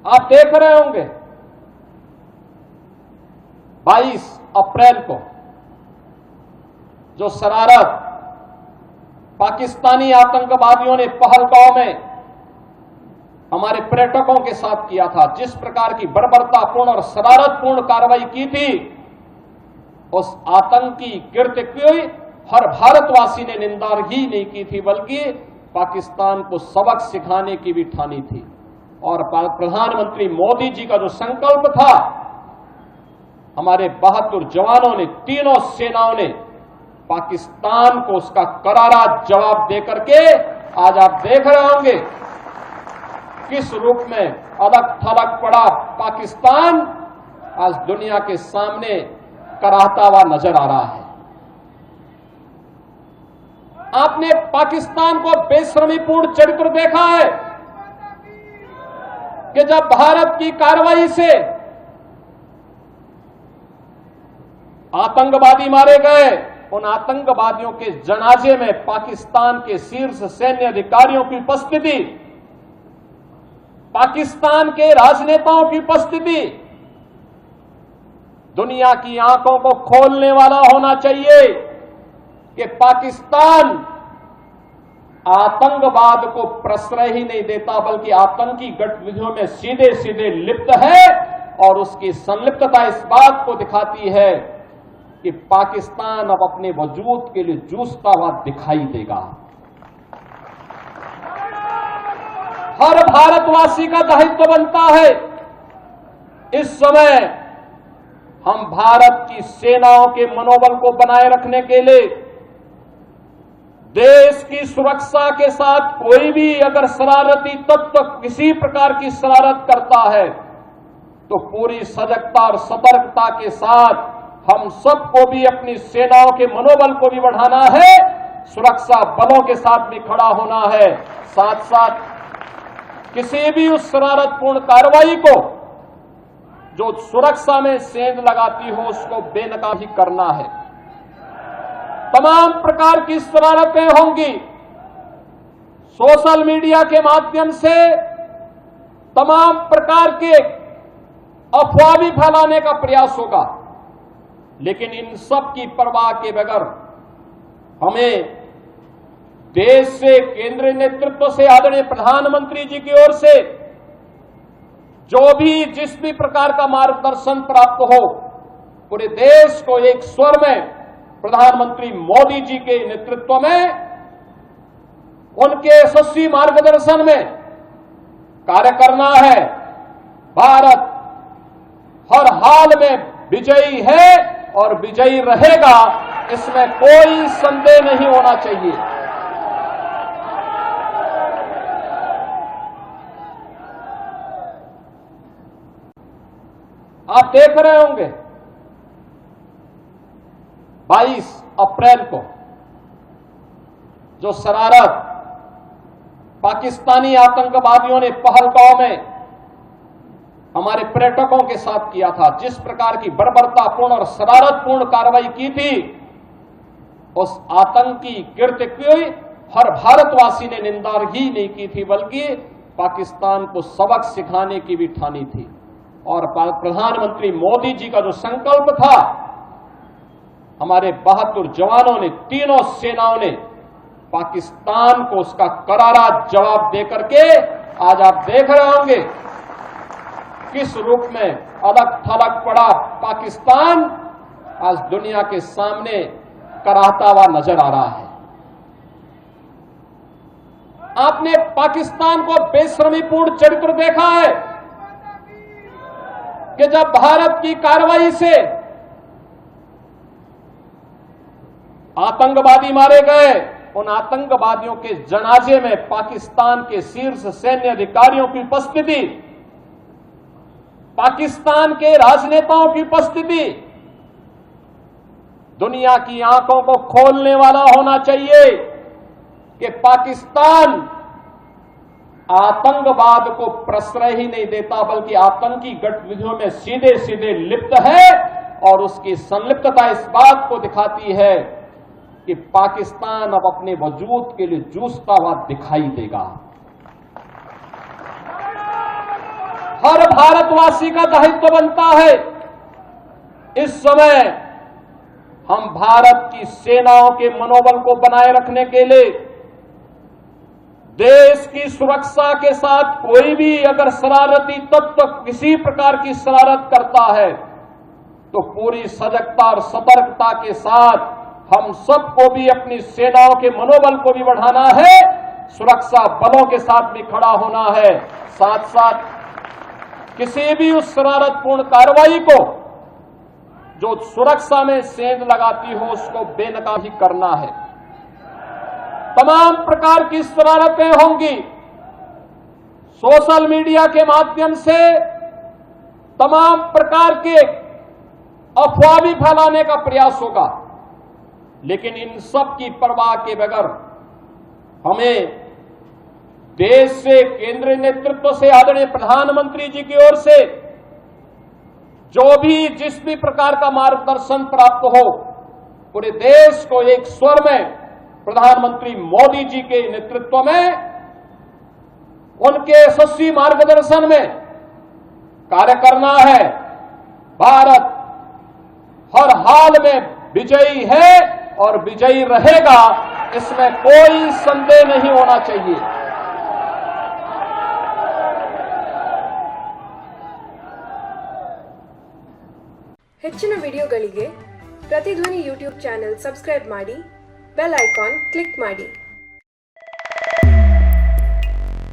आप देख रहे होंगे 22 अप्रैल को जो शरारत पाकिस्तानी आतंकवादियों ने पहलगांव में हमारे पर्यटकों के साथ किया था, जिस प्रकार की बर्बरतापूर्ण और शरारतपूर्ण कार्रवाई की थी, उस आतंकी कृत्य की हर भारतवासी ने निंदा ही नहीं की थी, बल्कि पाकिस्तान को सबक सिखाने की भी ठानी थी। और प्रधानमंत्री मोदी जी का जो संकल्प था, हमारे बहादुर जवानों ने, तीनों सेनाओं ने पाकिस्तान को उसका करारा जवाब देकर के आज आप देख रहे होंगे किस रूप में अलग थलग पड़ा पाकिस्तान आज दुनिया के सामने कराहता हुआ नजर आ रहा है। आपने पाकिस्तान को बेशर्मीपूर्ण चरित्र देखा है कि जब भारत की कार्रवाई से आतंकवादी मारे गए, उन आतंकवादियों के जनाजे में पाकिस्तान के शीर्ष सैन्य अधिकारियों की उपस्थिति, पाकिस्तान के राजनेताओं की उपस्थिति दुनिया की आंखों को खोलने वाला होना चाहिए कि पाकिस्तान आतंकवाद को प्रश्रय ही नहीं देता, बल्कि आतंकी गतिविधियों में सीधे सीधे लिप्त है। और उसकी संलिप्तता इस बात को दिखाती है कि पाकिस्तान अब अपने वजूद के लिए जूझता हुआ दिखाई देगा। हर भारतवासी का दायित्व बनता है इस समय हम भारत की सेनाओं के मनोबल को बनाए रखने के लिए, देश की सुरक्षा के साथ कोई भी अगर शरारती तत्व किसी प्रकार की शरारत करता है तो पूरी सजगता और सतर्कता के साथ हम सबको भी अपनी सेनाओं के मनोबल को भी बढ़ाना है, सुरक्षा बलों के साथ भी खड़ा होना है। साथ साथ किसी भी उस शरारतपूर्ण कार्रवाई को जो सुरक्षा में सेंध लगाती हो उसको बेनकाब ही करना है। तमाम प्रकार की शरारतें होंगी, सोशल मीडिया के माध्यम से तमाम प्रकार के अफवाह भी फैलाने का प्रयास होगा, लेकिन इन सब की परवाह के बगैर हमें देश से, केंद्रीय नेतृत्व से, आदरणीय प्रधानमंत्री जी की ओर से जो भी जिस भी प्रकार का मार्गदर्शन प्राप्त हो, पूरे देश को एक स्वर में प्रधानमंत्री मोदी जी के नेतृत्व में, उनके यशस्वी मार्गदर्शन में कार्य करना है। भारत हर हाल में विजयी है और विजयी रहेगा, इसमें कोई संदेह नहीं होना चाहिए। आप देख रहे होंगे 22 अप्रैल को जो शरारत पाकिस्तानी आतंकवादियों ने पहलगांव में हमारे पर्यटकों के साथ किया था, जिस प्रकार की बर्बरतापूर्ण और शरारतपूर्ण कार्रवाई की थी, उस आतंकी कृत्य की हर भारतवासी ने निंदा ही नहीं की थी, बल्कि पाकिस्तान को सबक सिखाने की भी ठानी थी। और प्रधानमंत्री मोदी जी का जो संकल्प था, हमारे बहादुर जवानों ने, तीनों सेनाओं ने पाकिस्तान को उसका करारा जवाब देकर के आज आप देख रहे होंगे किस रूप में अलग थलग पड़ा पाकिस्तान आज दुनिया के सामने कराहता हुआ नजर आ रहा है। आपने पाकिस्तान को बेशर्मीपूर्ण चरित्र देखा है कि जब भारत की कार्रवाई से आतंकवादी मारे गए, उन आतंकवादियों के जनाजे में पाकिस्तान के शीर्ष सैन्य अधिकारियों की उपस्थिति, पाकिस्तान के राजनेताओं की उपस्थिति दुनिया की आंखों को खोलने वाला होना चाहिए कि पाकिस्तान आतंकवाद को प्रश्रय ही नहीं देता, बल्कि आतंकी गतिविधियों में सीधे सीधे लिप्त है। और उसकी संलिप्तता इस बात को दिखाती है कि पाकिस्तान अब अपने वजूद के लिए जूझता हुआ दिखाई देगा। हर भारतवासी का दायित्व बनता है। इस समय हम भारत की सेनाओं के मनोबल को बनाए रखने के लिए देश की सुरक्षा के साथ कोई भी अगर शरारती तत्व किसी प्रकार की शरारत करता है तो पूरी सजगता और सतर्कता के साथ हम सबको भी अपनी सेनाओं के मनोबल को भी बढ़ाना है, सुरक्षा बलों के साथ भी खड़ा होना है। साथ साथ किसी भी उस शरारतपूर्ण कार्रवाई को जो सुरक्षा में सेंध लगाती हो उसको बेनकाब ही करना है। तमाम प्रकार की शरारतें होंगी, सोशल मीडिया के माध्यम से तमाम प्रकार के अफवाह भी फैलाने का प्रयास होगा, लेकिन इन सब की परवाह के बगैर हमें देश से, केंद्रीय नेतृत्व से, आदरणीय प्रधानमंत्री जी की ओर से जो भी जिस भी प्रकार का मार्गदर्शन प्राप्त हो, पूरे देश को एक स्वर में प्रधानमंत्री मोदी जी के नेतृत्व में, उनके यशस्वी मार्गदर्शन में कार्य करना है। भारत हर हाल में विजयी है और विजयी रहेगा, इसमें कोई संदेह नहीं होना चाहिए। ಹೆಚ್ಚಿನ ವಿಡಿಯೋಗಳಿಗೆ ಪ್ರತಿಧ್ವನಿ ಯೂಟ್ಯೂಬ್ ಚಾನೆಲ್ ಸಬ್ಸ್ಕ್ರೈಬ್ ಮಾಡಿ, ಬೆಲ್ ಐಕಾನ್ ಕ್ಲಿಕ್ ಮಾಡಿ.